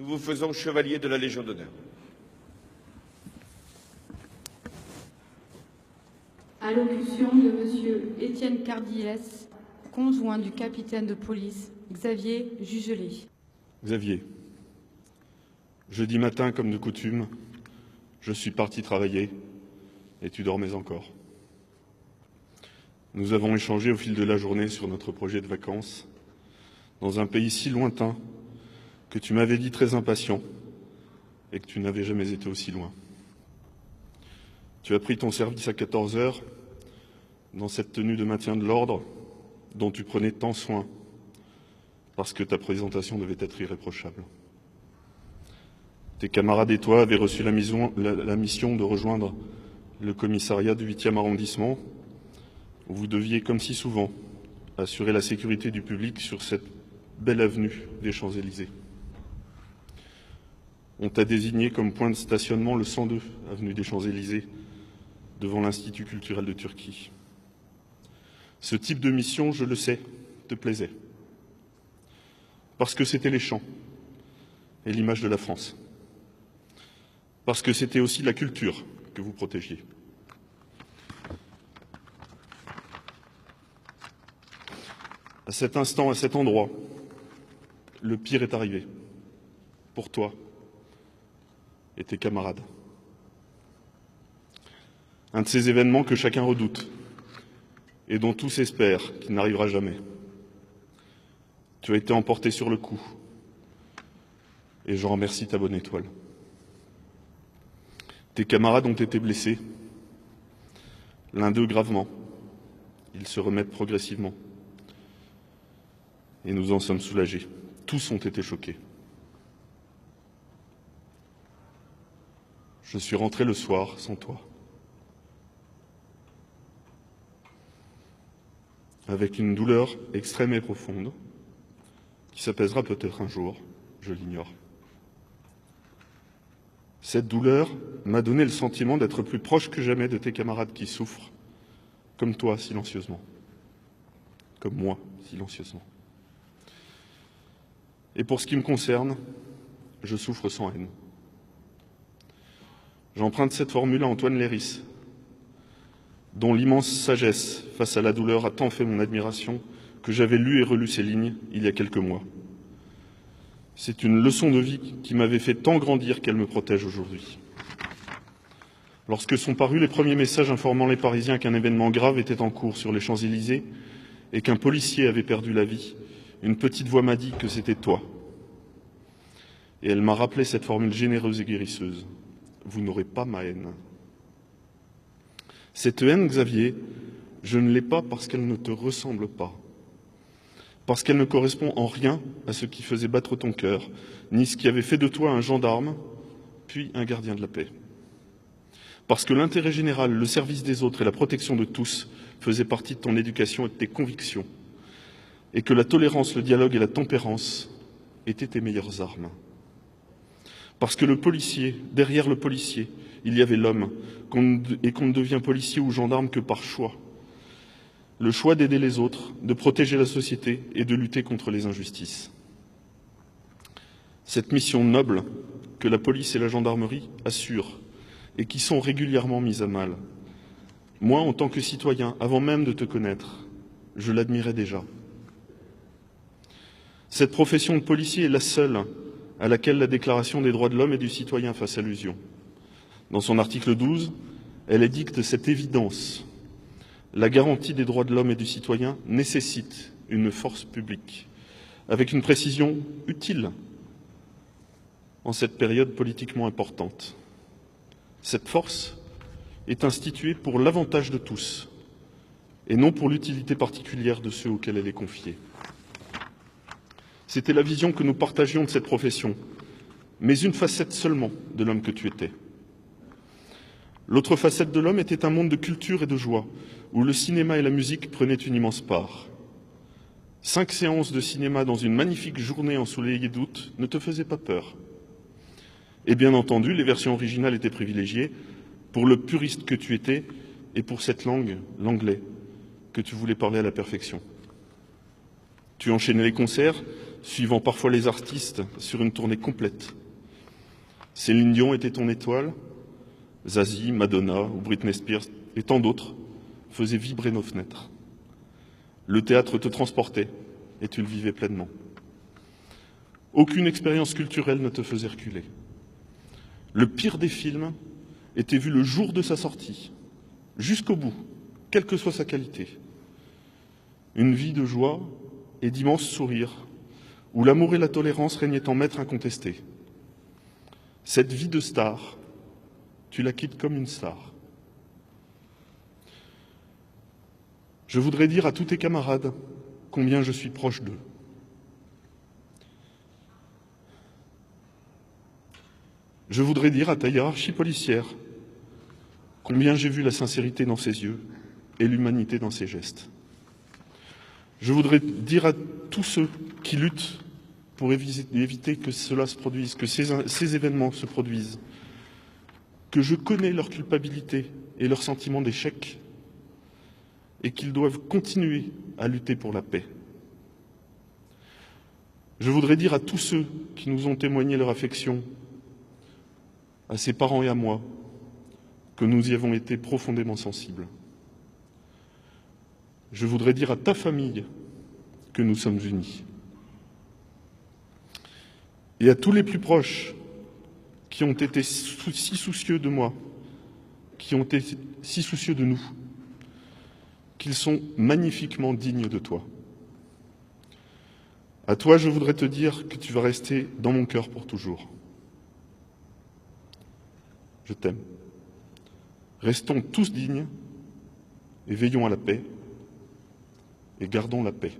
nous vous faisons chevalier de la Légion d'honneur. Allocution de Monsieur Étienne Cardiès, conjoint du capitaine de police Xavier Jugelet. Xavier, jeudi matin, comme de coutume, je suis parti travailler et tu dormais encore. Nous avons échangé au fil de la journée sur notre projet de vacances dans un pays si lointain que tu m'avais dit très impatient et que tu n'avais jamais été aussi loin. Tu as pris ton service à 14 h dans cette tenue de maintien de l'ordre dont tu prenais tant soin parce que ta présentation devait être irréprochable. Tes camarades et toi avaient reçu la mission de rejoindre le commissariat du 8e arrondissement où vous deviez, comme si souvent, assurer la sécurité du public sur cette belle avenue des Champs-Élysées. On t'a désigné comme point de stationnement le 102 avenue des Champs-Élysées devant l'Institut culturel de Turquie. Ce type de mission, je le sais, te plaisait. Parce que c'était les champs et l'image de la France. Parce que c'était aussi la culture que vous protégiez. À cet instant, à cet endroit, le pire est arrivé. Pour toi et tes camarades. Un de ces événements que chacun redoute et dont tous espèrent qu'il n'arrivera jamais. Tu as été emporté sur le coup et je remercie ta bonne étoile. Tes camarades ont été blessés, l'un d'eux gravement. Ils se remettent progressivement et nous en sommes soulagés. Tous ont été choqués. Je suis rentré le soir sans toi, avec une douleur extrême et profonde, qui s'apaisera peut-être un jour, je l'ignore. Cette douleur m'a donné le sentiment d'être plus proche que jamais de tes camarades qui souffrent, comme toi, silencieusement, comme moi, silencieusement. Et pour ce qui me concerne, je souffre sans haine. J'emprunte cette formule à Antoine Léris, dont l'immense sagesse face à la douleur a tant fait mon admiration que j'avais lu et relu ces lignes il y a quelques mois. C'est une leçon de vie qui m'avait fait tant grandir qu'elle me protège aujourd'hui. Lorsque sont parus les premiers messages informant les Parisiens qu'un événement grave était en cours sur les Champs-Élysées et qu'un policier avait perdu la vie, une petite voix m'a dit que c'était toi. Et elle m'a rappelé cette formule généreuse et guérisseuse. Vous n'aurez pas ma haine. Cette haine, Xavier, je ne l'ai pas parce qu'elle ne te ressemble pas, parce qu'elle ne correspond en rien à ce qui faisait battre ton cœur, ni ce qui avait fait de toi un gendarme, puis un gardien de la paix. Parce que l'intérêt général, le service des autres et la protection de tous faisaient partie de ton éducation et de tes convictions, et que la tolérance, le dialogue et la tempérance étaient tes meilleures armes. Parce que le policier, derrière le policier, il y avait l'homme, et qu'on ne devient policier ou gendarme que par choix. Le choix d'aider les autres, de protéger la société et de lutter contre les injustices. Cette mission noble que la police et la gendarmerie assurent et qui sont régulièrement mises à mal. Moi, en tant que citoyen, avant même de te connaître, je l'admirais déjà. Cette profession de policier est la seule à laquelle la Déclaration des droits de l'homme et du citoyen fasse allusion. Dans son article 12, elle édicte cette évidence. La garantie des droits de l'homme et du citoyen nécessite une force publique, avec une précision utile en cette période politiquement importante. Cette force est instituée pour l'avantage de tous, et non pour l'utilité particulière de ceux auxquels elle est confiée. C'était la vision que nous partagions de cette profession, mais une facette seulement de l'homme que tu étais. L'autre facette de l'homme était un monde de culture et de joie, où le cinéma et la musique prenaient une immense part. 5 séances de cinéma dans une magnifique journée ensoleillée d'août ne te faisaient pas peur. Et bien entendu, les versions originales étaient privilégiées pour le puriste que tu étais et pour cette langue, l'anglais, que tu voulais parler à la perfection. Tu enchaînais les concerts suivant parfois les artistes sur une tournée complète. Céline Dion était ton étoile, Zazie, Madonna ou Britney Spears et tant d'autres faisaient vibrer nos fenêtres. Le théâtre te transportait et tu le vivais pleinement. Aucune expérience culturelle ne te faisait reculer. Le pire des films était vu le jour de sa sortie, jusqu'au bout, quelle que soit sa qualité. Une vie de joie et d'immenses sourires, où l'amour et la tolérance régnaient en maître incontesté. Cette vie de star, tu la quittes comme une star. Je voudrais dire à tous tes camarades combien je suis proche d'eux. Je voudrais dire à ta hiérarchie policière combien j'ai vu la sincérité dans ses yeux et l'humanité dans ses gestes. Je voudrais dire à tous ceux qui luttent pour éviter que cela se produise, que ces événements se produisent, que je connais leur culpabilité et leur sentiment d'échec et qu'ils doivent continuer à lutter pour la paix. Je voudrais dire à tous ceux qui nous ont témoigné leur affection, à ses parents et à moi, que nous y avons été profondément sensibles. Je voudrais dire à ta famille que nous sommes unis. Et à tous les plus proches qui ont été si soucieux de moi, qui ont été si soucieux de nous, qu'ils sont magnifiquement dignes de toi. À toi, je voudrais te dire que tu vas rester dans mon cœur pour toujours. Je t'aime. Restons tous dignes et veillons à la paix et gardons la paix.